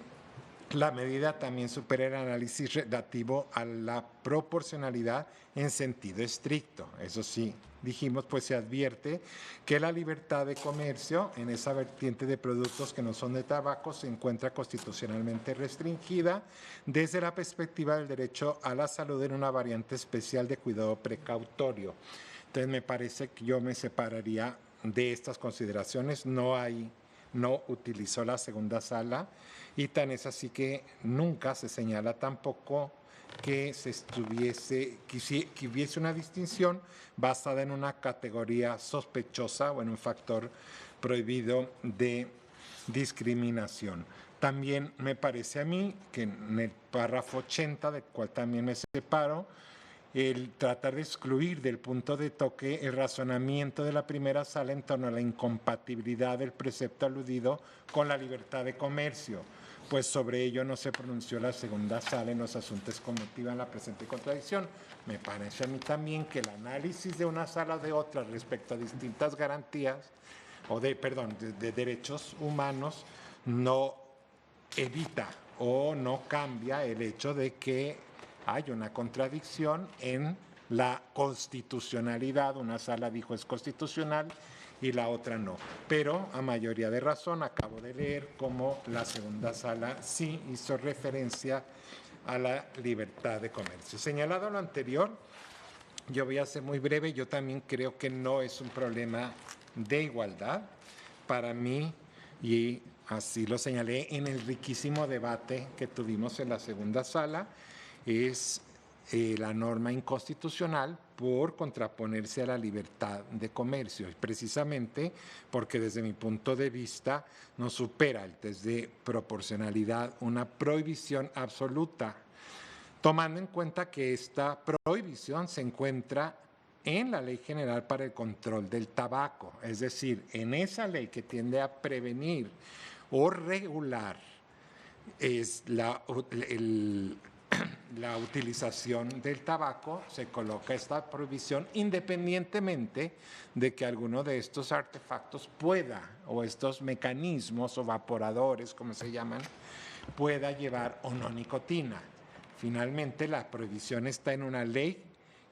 la medida también supera el análisis relativo a la proporcionalidad en sentido estricto. Eso sí, dijimos, pues se advierte que la libertad de comercio en esa vertiente de productos que no son de tabaco se encuentra constitucionalmente restringida desde la perspectiva del derecho a la salud en una variante especial de cuidado precautorio. Entonces me parece que yo me separaría de estas consideraciones. No utilizó la segunda sala y tan es así que nunca se señala tampoco que hubiese una distinción basada en una categoría sospechosa o en un factor prohibido de discriminación. También me parece a mí que en el párrafo 80, del cual también me separo, el tratar de excluir del punto de toque el razonamiento de la primera sala en torno a la incompatibilidad del precepto aludido con la libertad de comercio, pues sobre ello no se pronunció la segunda sala en los asuntos que motivan la presente contradicción. Me parece a mí también que el análisis de una sala o de otra respecto a distintas garantías de derechos humanos no evita o no cambia el hecho de que hay una contradicción en la constitucionalidad. Una sala dijo es constitucional y la otra no. Pero a mayoría de razón acabo de leer cómo la segunda sala sí hizo referencia a la libertad de comercio. Señalado lo anterior, yo voy a ser muy breve. Yo también creo que no es un problema de igualdad. Para mí, y así lo señalé en el riquísimo debate que tuvimos en la segunda sala, es la norma inconstitucional por contraponerse a la libertad de comercio, precisamente porque desde mi punto de vista no supera el test de proporcionalidad una prohibición absoluta, tomando en cuenta que esta prohibición se encuentra en la Ley General para el Control del Tabaco, es decir, en esa ley que tiende a prevenir o regular la utilización del tabaco, se coloca esta prohibición independientemente de que alguno de estos artefactos o estos mecanismos o vaporadores, como se llaman, pueda llevar o no nicotina. Finalmente, la prohibición está en una ley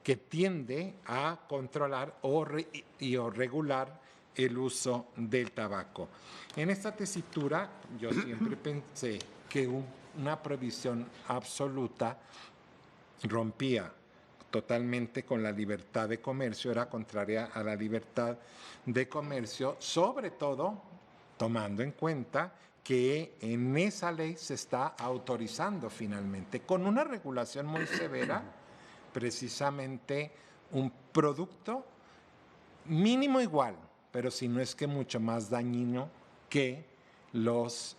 que tiende a controlar o regular el uso del tabaco. En esta tesitura, yo siempre pensé que una prohibición absoluta rompía totalmente con la libertad de comercio, era contraria a la libertad de comercio, sobre todo tomando en cuenta que en esa ley se está autorizando finalmente, con una regulación muy severa, precisamente un producto mínimo igual, pero si no es que mucho más dañino que los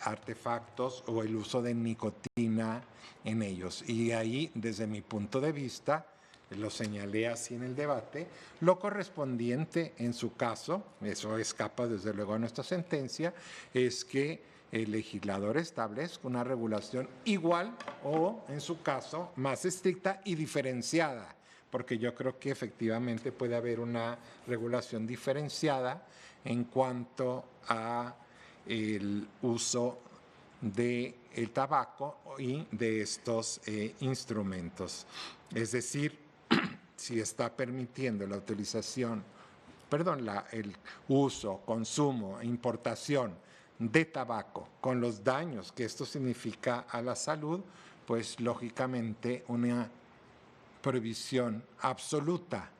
artefactos o el uso de nicotina en ellos. Y ahí, desde mi punto de vista, lo señalé así en el debate, lo correspondiente en su caso, eso escapa desde luego a nuestra sentencia, es que el legislador establezca una regulación igual o, en su caso, más estricta y diferenciada, porque yo creo que efectivamente puede haber una regulación diferenciada en cuanto a el uso del tabaco y de estos instrumentos. Es decir, si está permitiendo la utilización, el uso, consumo, importación de tabaco con los daños que esto significa a la salud, pues lógicamente una prohibición absoluta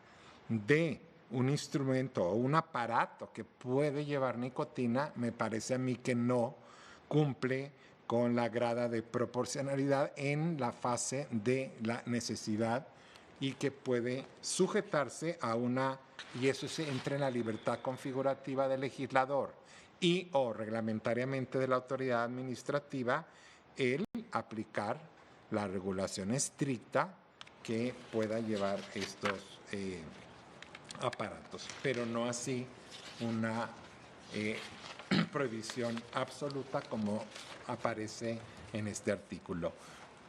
de un instrumento o un aparato que puede llevar nicotina, me parece a mí que no cumple con la grada de proporcionalidad en la fase de la necesidad y que puede sujetarse a y eso se entra en la libertad configurativa del legislador y o reglamentariamente de la autoridad administrativa, el aplicar la regulación estricta que pueda llevar estos aparatos, pero no así una prohibición absoluta como aparece en este artículo.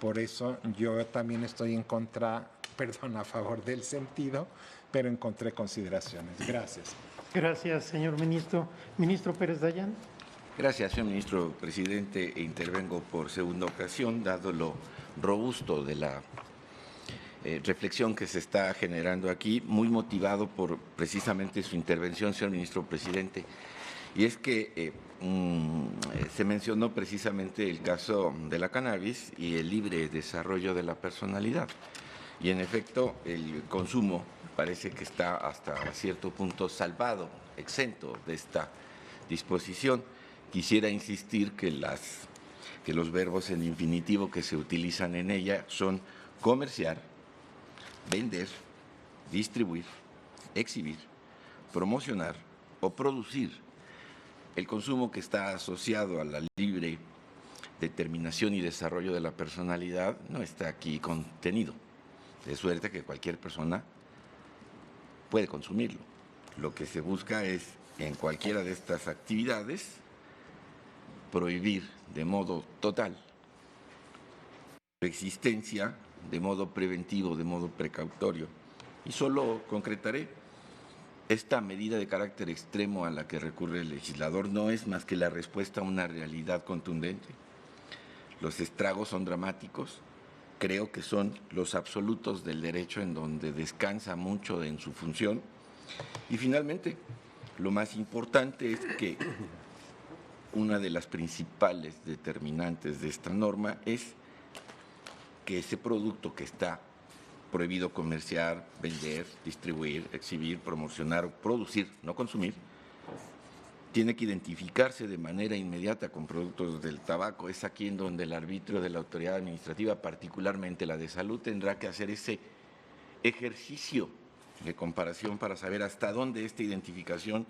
Por eso yo también estoy a favor del sentido, pero en contra de consideraciones. Gracias. Gracias, señor ministro. Ministro Pérez Dayán. Gracias, señor ministro presidente. Intervengo por segunda ocasión, dado lo robusto de la reflexión que se está generando aquí, muy motivado por precisamente su intervención, señor ministro presidente. Y es que se mencionó precisamente el caso de la cannabis y el libre desarrollo de la personalidad. Y en efecto, el consumo parece que está hasta cierto punto salvado, exento de esta disposición. Quisiera insistir que los verbos en infinitivo que se utilizan en ella son comerciar, vender, distribuir, exhibir, promocionar o producir. El consumo que está asociado a la libre determinación y desarrollo de la personalidad no está aquí contenido. de suerte que cualquier persona puede consumirlo. Lo que se busca es, en cualquiera de estas actividades, prohibir de modo total su existencia, de modo preventivo, de modo precautorio. Y solo concretaré, esta medida de carácter extremo a la que recurre el legislador no es más que la respuesta a una realidad contundente. Los estragos son dramáticos, creo que son los absolutos del derecho en donde descansa mucho en su función. Y finalmente, lo más importante es que una de las principales determinantes de esta norma es que ese producto que está prohibido comerciar, vender, distribuir, exhibir, promocionar o producir, no consumir, tiene que identificarse de manera inmediata con productos del tabaco. Es aquí en donde el arbitrio de la autoridad administrativa, particularmente la de salud, tendrá que hacer ese ejercicio de comparación para saber hasta dónde esta identificación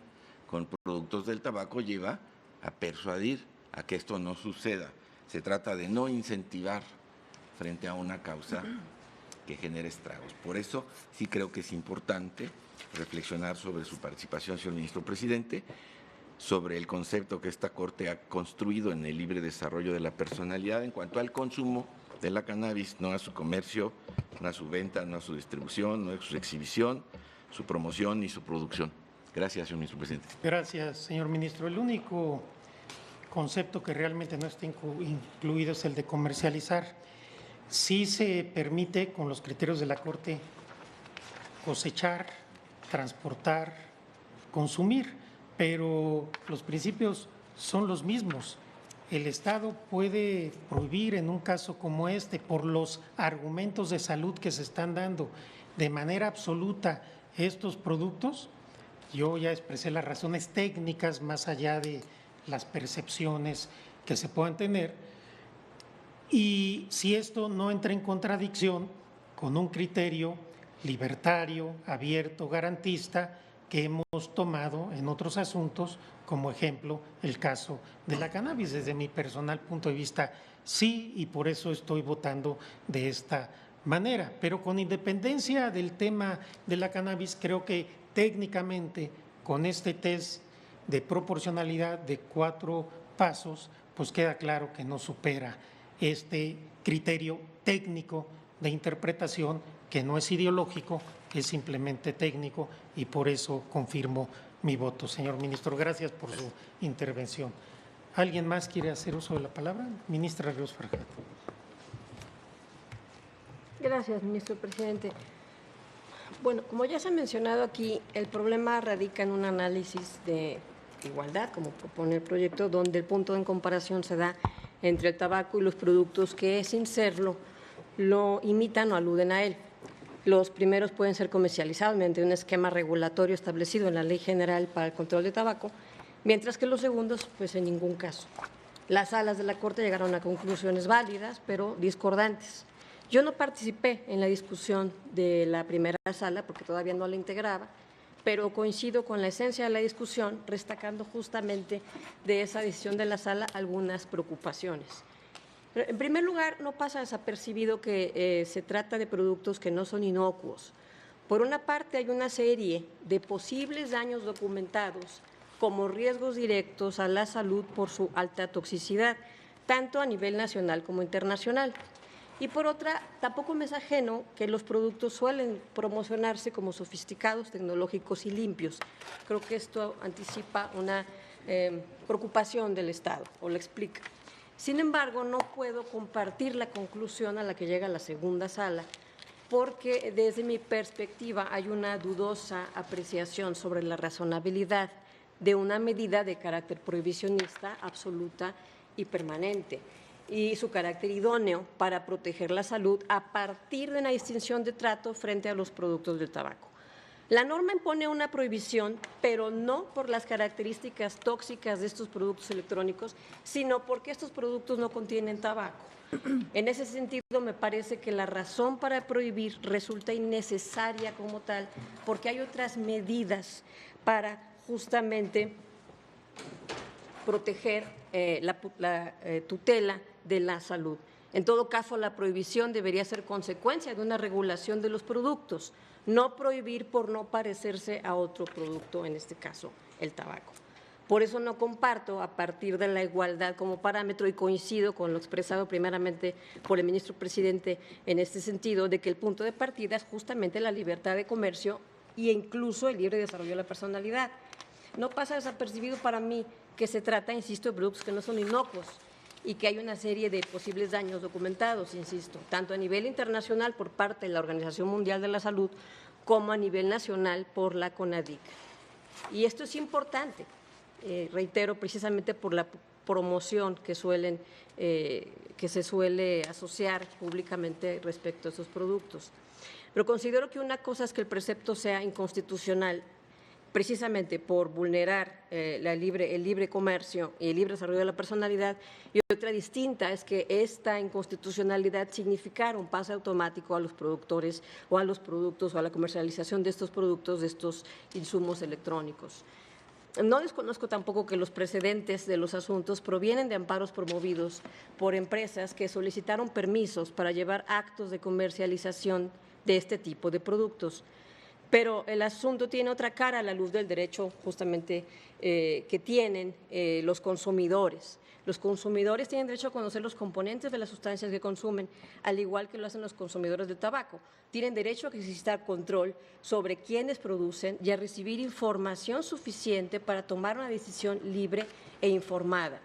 con productos del tabaco lleva a persuadir a que esto no suceda. Se trata de no incentivar frente a una causa que genere estragos. Por eso sí creo que es importante reflexionar sobre su participación, señor ministro presidente, sobre el concepto que esta Corte ha construido en el libre desarrollo de la personalidad en cuanto al consumo de la cannabis, no a su comercio, no a su venta, no a su distribución, no a su exhibición, su promoción ni su producción. Gracias, señor ministro presidente. Gracias, señor ministro. El único concepto que realmente no está incluido es el de comercializar. Sí se permite, con los criterios de la Corte, cosechar, transportar, consumir, pero los principios son los mismos. El Estado puede prohibir en un caso como este, por los argumentos de salud que se están dando de manera absoluta estos productos. Yo ya expresé las razones técnicas más allá de las percepciones que se puedan tener. Y si esto no entra en contradicción con un criterio libertario, abierto, garantista, que hemos tomado en otros asuntos, como ejemplo el caso de la cannabis. Desde mi personal punto de vista, sí, y por eso estoy votando de esta manera. Pero con independencia del tema de la cannabis, creo que técnicamente con este test de proporcionalidad de 4 pasos, pues queda claro que no supera este criterio técnico de interpretación, que no es ideológico, es simplemente técnico, y por eso confirmo mi voto. Señor ministro, gracias por su intervención. ¿Alguien más quiere hacer uso de la palabra? Ministra Ríos Farjat. Gracias, ministro presidente. Bueno, como ya se ha mencionado aquí, el problema radica en un análisis de igualdad, como propone el proyecto, donde el punto en comparación se da entre el tabaco y los productos que, sin serlo, lo imitan o aluden a él. Los primeros pueden ser comercializados mediante un esquema regulatorio establecido en la Ley General para el Control de Tabaco, mientras que los segundos, pues en ningún caso. Las salas de la Corte llegaron a conclusiones válidas, pero discordantes. Yo no participé en la discusión de la primera sala porque todavía no la integraba, pero coincido con la esencia de la discusión, destacando justamente de esa decisión de la sala algunas preocupaciones. En primer lugar, no pasa desapercibido que se trata de productos que no son inocuos. Por una parte, hay una serie de posibles daños documentados como riesgos directos a la salud por su alta toxicidad, tanto a nivel nacional como internacional. Y por otra, tampoco me es ajeno que los productos suelen promocionarse como sofisticados, tecnológicos y limpios. Creo que esto anticipa una preocupación del Estado, o lo explica. Sin embargo, no puedo compartir la conclusión a la que llega la segunda sala, porque desde mi perspectiva hay una dudosa apreciación sobre la razonabilidad de una medida de carácter prohibicionista absoluta y permanente, y su carácter idóneo para proteger la salud a partir de una distinción de trato frente a los productos del tabaco. La norma impone una prohibición, pero no por las características tóxicas de estos productos electrónicos, sino porque estos productos no contienen tabaco. En ese sentido, me parece que la razón para prohibir resulta innecesaria como tal, porque hay otras medidas para justamente proteger la tutela de la salud. En todo caso, la prohibición debería ser consecuencia de una regulación de los productos, no prohibir por no parecerse a otro producto, en este caso, el tabaco. Por eso no comparto, a partir de la igualdad como parámetro, y coincido con lo expresado primeramente por el ministro presidente en este sentido, de que el punto de partida es justamente la libertad de comercio e incluso el libre desarrollo de la personalidad. No pasa desapercibido para mí que se trata, insisto, de productos que no son inocuos y que hay una serie de posibles daños documentados, insisto, tanto a nivel internacional por parte de la Organización Mundial de la Salud como a nivel nacional por la CONADIC. Y esto es importante, reitero, precisamente por la promoción que se suele asociar públicamente respecto a esos productos. Pero considero que una cosa es que el precepto sea inconstitucional precisamente por vulnerar el libre comercio y el libre desarrollo de la personalidad, y otra distinta es que esta inconstitucionalidad significara un pase automático a los productores o a los productos o a la comercialización de estos productos, de estos insumos electrónicos. No desconozco tampoco que los precedentes de los asuntos provienen de amparos promovidos por empresas que solicitaron permisos para llevar actos de comercialización de este tipo de productos. Pero el asunto tiene otra cara a la luz del derecho justamente que tienen los consumidores. Los consumidores tienen derecho a conocer los componentes de las sustancias que consumen, al igual que lo hacen los consumidores del tabaco. Tienen derecho a que exista control sobre quiénes producen y a recibir información suficiente para tomar una decisión libre e informada.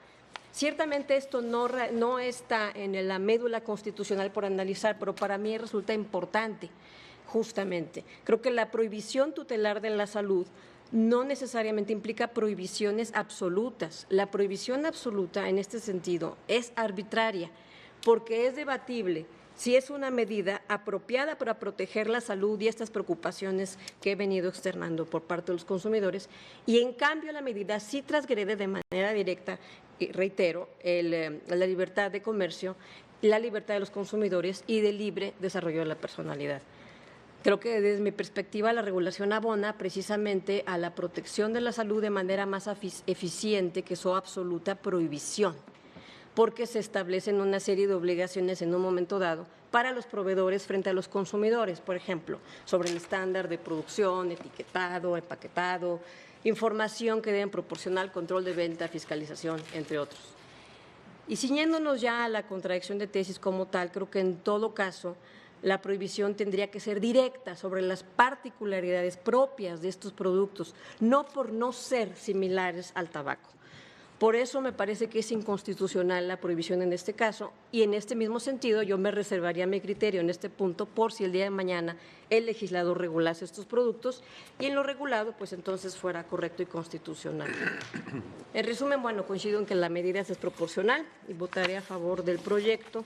Ciertamente esto no está en la médula constitucional por analizar, pero para mí resulta importante. Justamente, creo que la prohibición tutelar de la salud no necesariamente implica prohibiciones absolutas. La prohibición absoluta en este sentido es arbitraria, porque es debatible si es una medida apropiada para proteger la salud y estas preocupaciones que he venido externando por parte de los consumidores, y en cambio la medida sí transgrede de manera directa, reitero, la libertad de comercio, la libertad de los consumidores y del libre desarrollo de la personalidad. Creo que desde mi perspectiva la regulación abona precisamente a la protección de la salud de manera más eficiente que su absoluta prohibición, porque se establecen una serie de obligaciones en un momento dado para los proveedores frente a los consumidores, por ejemplo, sobre el estándar de producción, etiquetado, empaquetado, información que deben proporcionar, control de venta, fiscalización, entre otros. Y ciñéndonos ya a la contradicción de tesis como tal, creo que en todo caso la prohibición tendría que ser directa sobre las particularidades propias de estos productos, no por no ser similares al tabaco. Por eso me parece que es inconstitucional la prohibición en este caso, y en este mismo sentido yo me reservaría mi criterio en este punto por si el día de mañana el legislador regulase estos productos y en lo regulado pues entonces fuera correcto y constitucional. En resumen, bueno, coincido en que la medida es desproporcional y votaré a favor del proyecto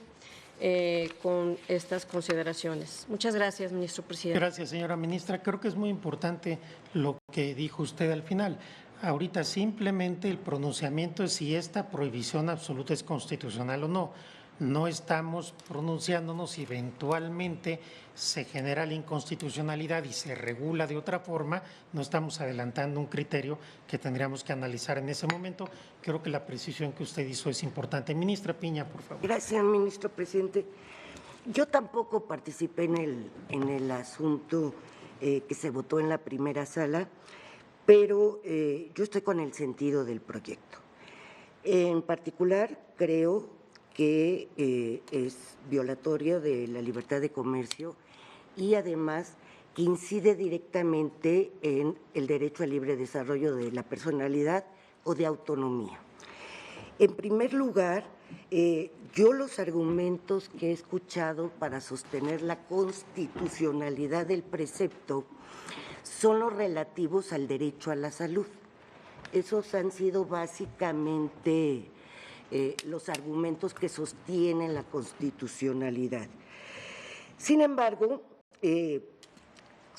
con estas consideraciones. Muchas gracias, ministro presidente. Gracias, señora ministra. Creo que es muy importante lo que dijo usted al final. Ahorita simplemente el pronunciamiento de si esta prohibición absoluta es constitucional o no. No estamos pronunciándonos si eventualmente se genera la inconstitucionalidad y se regula de otra forma. No estamos adelantando un criterio que tendríamos que analizar en ese momento. Creo que la precisión que usted hizo es importante. Ministra Piña, por favor. Gracias, ministro presidente. Yo tampoco participé en el asunto que se votó en la primera sala, pero yo estoy con el sentido del proyecto. En particular, creo que es violatorio de la libertad de comercio y además que incide directamente en el derecho al libre desarrollo de la personalidad o de autonomía. En primer lugar, yo los argumentos que he escuchado para sostener la constitucionalidad del precepto son los relativos al derecho a la salud. Esos han sido básicamente los argumentos que sostienen la constitucionalidad. Sin embargo,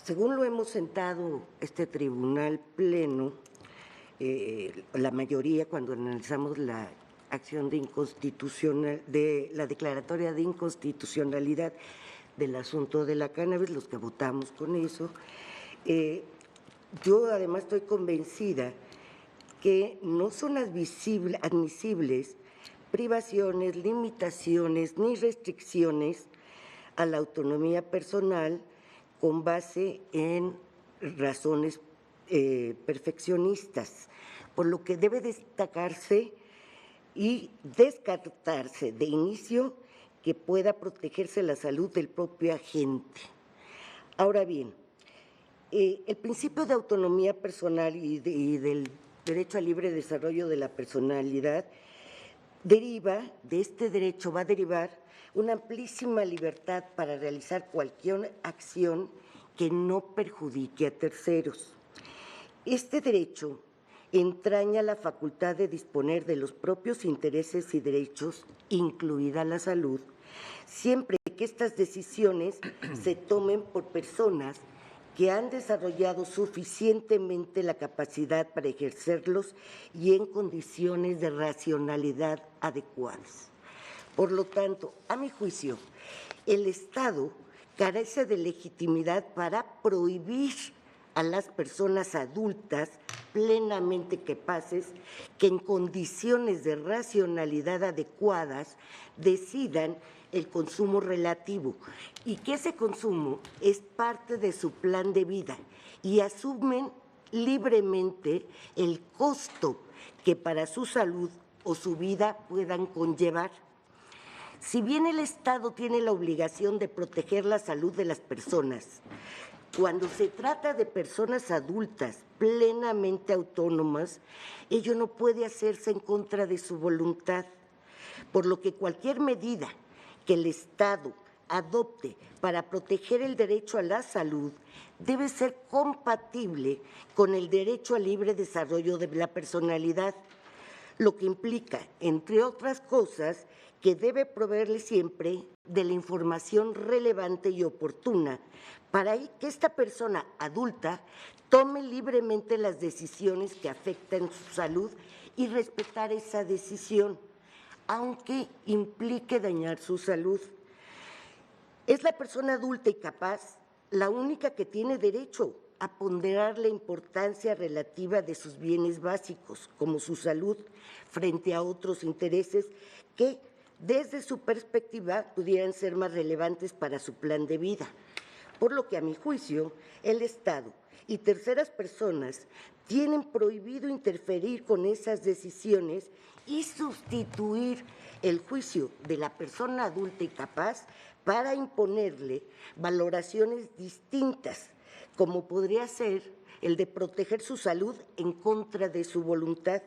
según lo hemos sentado este tribunal pleno, la mayoría cuando analizamos la acción de la declaratoria de inconstitucionalidad del asunto de la cannabis, los que votamos con eso, yo además estoy convencida que no son admisibles privaciones, limitaciones ni restricciones a la autonomía personal con base en razones perfeccionistas, por lo que debe destacarse y descartarse de inicio que pueda protegerse la salud del propio agente. Ahora bien, el principio de autonomía personal y del derecho al libre desarrollo de la personalidad deriva, de este derecho va a derivar una amplísima libertad para realizar cualquier acción que no perjudique a terceros. Este derecho entraña la facultad de disponer de los propios intereses y derechos, incluida la salud, siempre que estas decisiones se tomen por personas que han desarrollado suficientemente la capacidad para ejercerlos y en condiciones de racionalidad adecuadas. Por lo tanto, a mi juicio, el Estado carece de legitimidad para prohibir a las personas adultas plenamente capaces que en condiciones de racionalidad adecuadas decidan el consumo relativo y que ese consumo es parte de su plan de vida y asumen libremente el costo que para su salud o su vida puedan conllevar. Si bien el Estado tiene la obligación de proteger la salud de las personas, cuando se trata de personas adultas plenamente autónomas, ello no puede hacerse en contra de su voluntad, por lo que cualquier medida que el Estado adopte para proteger el derecho a la salud debe ser compatible con el derecho al libre desarrollo de la personalidad, lo que implica, entre otras cosas, que debe proveerle siempre de la información relevante y oportuna para que esta persona adulta tome libremente las decisiones que afectan su salud y respetar esa decisión, aunque implique dañar su salud. Es la persona adulta y capaz la única que tiene derecho a ponderar la importancia relativa de sus bienes básicos, como su salud, frente a otros intereses que, desde su perspectiva, pudieran ser más relevantes para su plan de vida. Por lo que, a mi juicio, el Estado y terceras personas tienen prohibido interferir con esas decisiones y sustituir el juicio de la persona adulta y capaz para imponerle valoraciones distintas, como podría ser el de proteger su salud en contra de su voluntad.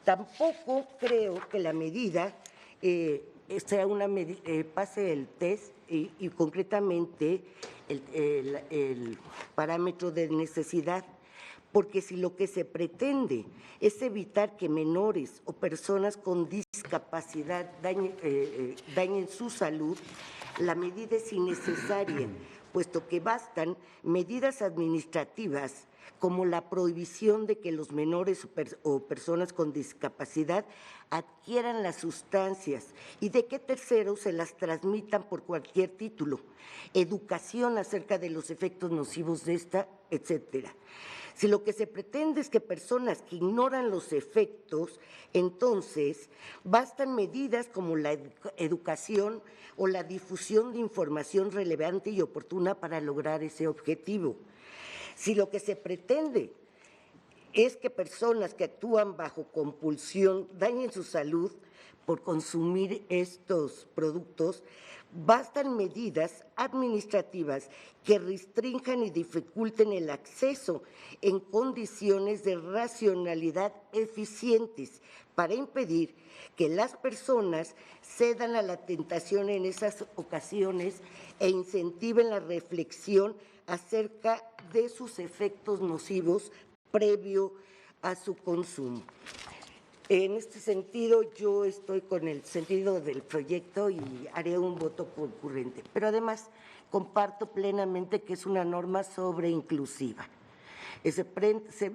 Tampoco creo que la medida sea pase el test y concretamente el parámetro de necesidad, porque si lo que se pretende es evitar que menores o personas con discapacidad dañen su salud, la medida es innecesaria, puesto que bastan medidas administrativas como la prohibición de que los menores o personas con discapacidad adquieran las sustancias y de que terceros se las transmitan por cualquier título, educación acerca de los efectos nocivos de esta, etcétera. Si lo que se pretende es que personas que ignoran los efectos, entonces bastan medidas como la educación o la difusión de información relevante y oportuna para lograr ese objetivo. Si lo que se pretende es que personas que actúan bajo compulsión dañen su salud por consumir estos productos, bastan medidas administrativas que restrinjan y dificulten el acceso en condiciones de racionalidad eficientes para impedir que las personas cedan a la tentación en esas ocasiones e incentiven la reflexión acerca de sus efectos nocivos previo a su consumo. En este sentido, yo estoy con el sentido del proyecto y haré un voto concurrente, pero además comparto plenamente que es una norma sobreinclusiva.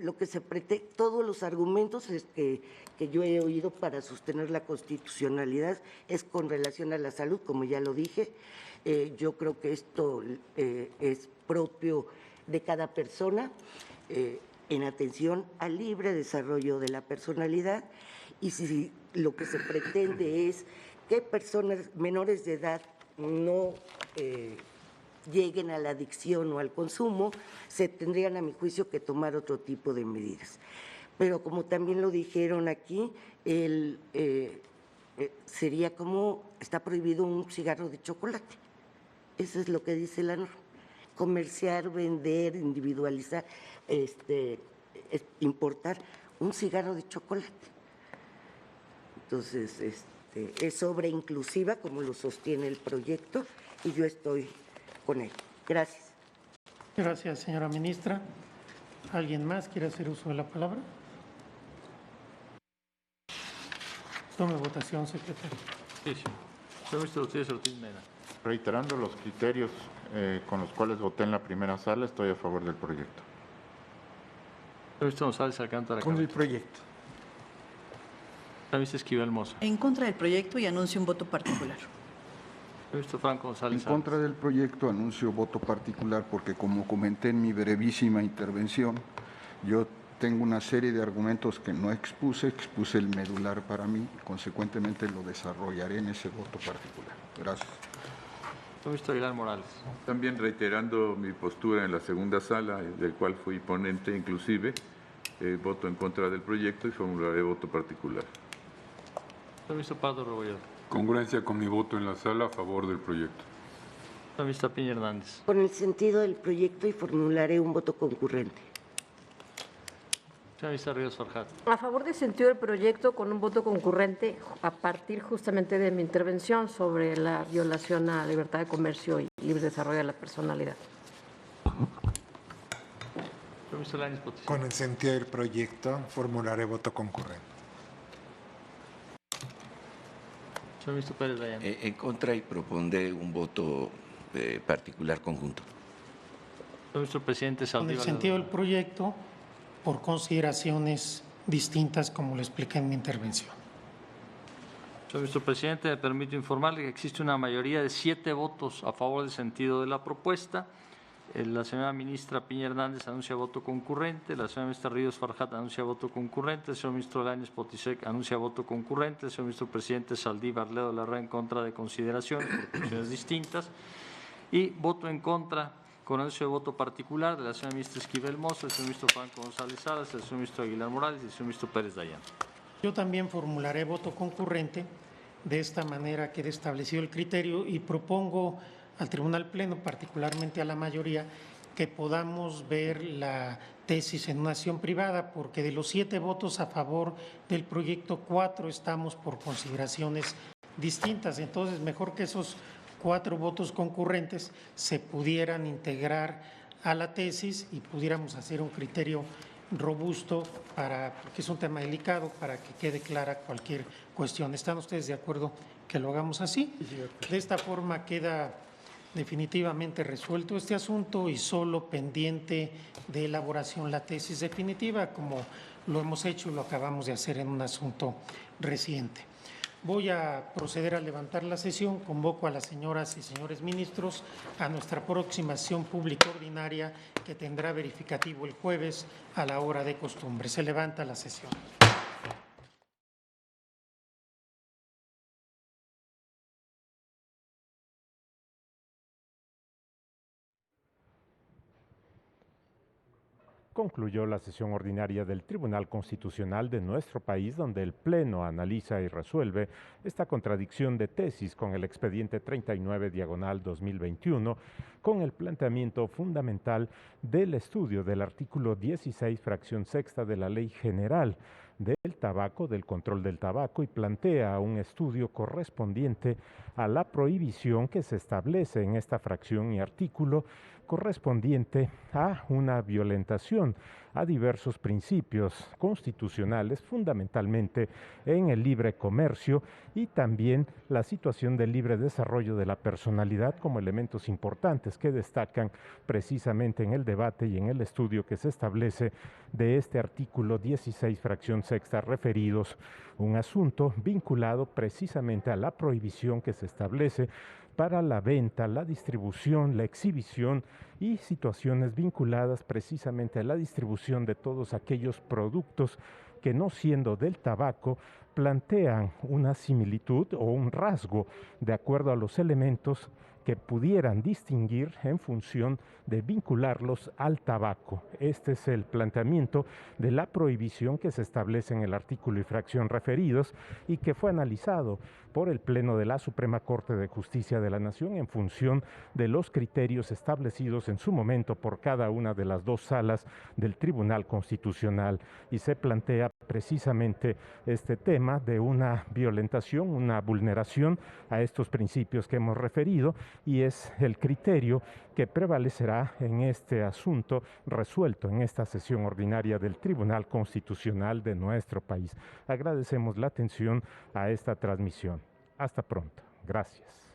Lo que se pretende, todos los argumentos que yo he oído para sostener la constitucionalidad es con relación a la salud, como ya lo dije. Yo creo que esto es propio de cada persona en atención al libre desarrollo de la personalidad y si lo que se pretende es que personas menores de edad no lleguen a la adicción o al consumo, se tendrían, a mi juicio, que tomar otro tipo de medidas. Pero como también lo dijeron aquí, sería como está prohibido un cigarro de chocolate. Eso es lo que dice la norma. Comerciar, vender, individualizar, importar un cigarro de chocolate. Entonces, es obra inclusiva, como lo sostiene el proyecto, y yo estoy con él. Gracias. Gracias, señora ministra. ¿Alguien más quiere hacer uso de la palabra? Tome votación, secretario. Sí, sí. Señor ministro Ortiz Mena. Reiterando los criterios con los cuales voté en la primera sala, estoy a favor del proyecto. Señor ministro González Alcántara. Con el proyecto. Señor ministro Esquivel Mozo. En contra del proyecto y anuncio un voto particular. Señor ministro Franco González. En contra del proyecto anuncio voto particular porque, como comenté en mi brevísima intervención, yo tengo una serie de argumentos que no expuse el medular para mí, consecuentemente lo desarrollaré en ese voto particular. Gracias. Señor ministro Aguilar Morales. También reiterando mi postura en la segunda sala, del cual fui ponente inclusive, voto en contra del proyecto y formularé voto particular. Señor ministro Pardo Rebolledo. Congruencia con mi voto en la sala a favor del proyecto. Señor ministro Piña Hernández. Con el sentido del proyecto y formularé un voto concurrente. Señor ministro Ríos Farjat. A favor del sentido del proyecto con un voto concurrente a partir justamente de mi intervención sobre la violación a la libertad de comercio y libre desarrollo de la personalidad. Señor ministro Lainez Potisek. Con el sentido del proyecto formularé voto concurrente. Señor ministro Pérez Dayán. En contra y propondré un voto particular conjunto. Señor ministro Presidente Con Saldívar. el sentido del proyecto, por consideraciones distintas, como lo expliqué en mi intervención. Señor ministro Presidente, me permito informarle que existe una mayoría de 7 votos a favor del sentido de la propuesta. La señora ministra Piña Hernández anuncia voto concurrente, la señora ministra Ríos Farjat anuncia voto concurrente, el señor ministro Lainez Potisek anuncia voto concurrente, el señor ministro Presidente Saldívar Ledo Larrea en contra de consideraciones por cuestiones distintas, y voto en contra con anuncio de voto particular de la señora ministra Esquivel Mozo, el señor ministro Franco González Salas, el señor ministro Aguilar Morales y el señor ministro Pérez Dayán. Yo también formularé voto concurrente. De esta manera queda establecido el criterio y propongo al Tribunal Pleno, particularmente a la mayoría, que podamos ver la tesis en una acción privada, porque de los 7 votos a favor del proyecto, 4 estamos por consideraciones distintas. Entonces, mejor que esos 4 votos concurrentes se pudieran integrar a la tesis y pudiéramos hacer un criterio robusto, porque es un tema delicado, para que quede clara cualquier cuestión. ¿Están ustedes de acuerdo que lo hagamos así? De esta forma queda definitivamente resuelto este asunto y solo pendiente de elaboración la tesis definitiva, como lo hemos hecho y lo acabamos de hacer en un asunto reciente. Voy a proceder a levantar la sesión. Convoco a las señoras y señores ministros a nuestra próxima sesión pública ordinaria, que tendrá verificativo el jueves a la hora de costumbre. Se levanta la sesión. Concluyó la sesión ordinaria del Tribunal Constitucional de nuestro país, donde el Pleno analiza y resuelve esta contradicción de tesis con el expediente 39/2021, con el planteamiento fundamental del estudio del artículo 16, fracción sexta de la Ley General del Tabaco, del control del tabaco, y plantea un estudio correspondiente a la prohibición que se establece en esta fracción y artículo, correspondiente a una violentación a diversos principios constitucionales, fundamentalmente en el libre comercio, y también la situación del libre desarrollo de la personalidad como elementos importantes que destacan precisamente en el debate y en el estudio que se establece de este artículo 16, fracción sexta, referidos, un asunto vinculado precisamente a la prohibición que se establece para la venta, la distribución, la exhibición y situaciones vinculadas precisamente a la distribución de todos aquellos productos que, no siendo del tabaco, plantean una similitud o un rasgo de acuerdo a los elementos que pudieran distinguir en función de vincularlos al tabaco. Este es el planteamiento de la prohibición que se establece en el artículo y fracción referidos y que fue analizado por el Pleno de la Suprema Corte de Justicia de la Nación en función de los criterios establecidos en su momento por cada una de las dos salas del Tribunal Constitucional, y se plantea precisamente este tema de una violentación, una vulneración a estos principios que hemos referido, y es el criterio que prevalecerá en este asunto resuelto en esta sesión ordinaria del Tribunal Constitucional de nuestro país. Agradecemos la atención a esta transmisión. Hasta pronto. Gracias.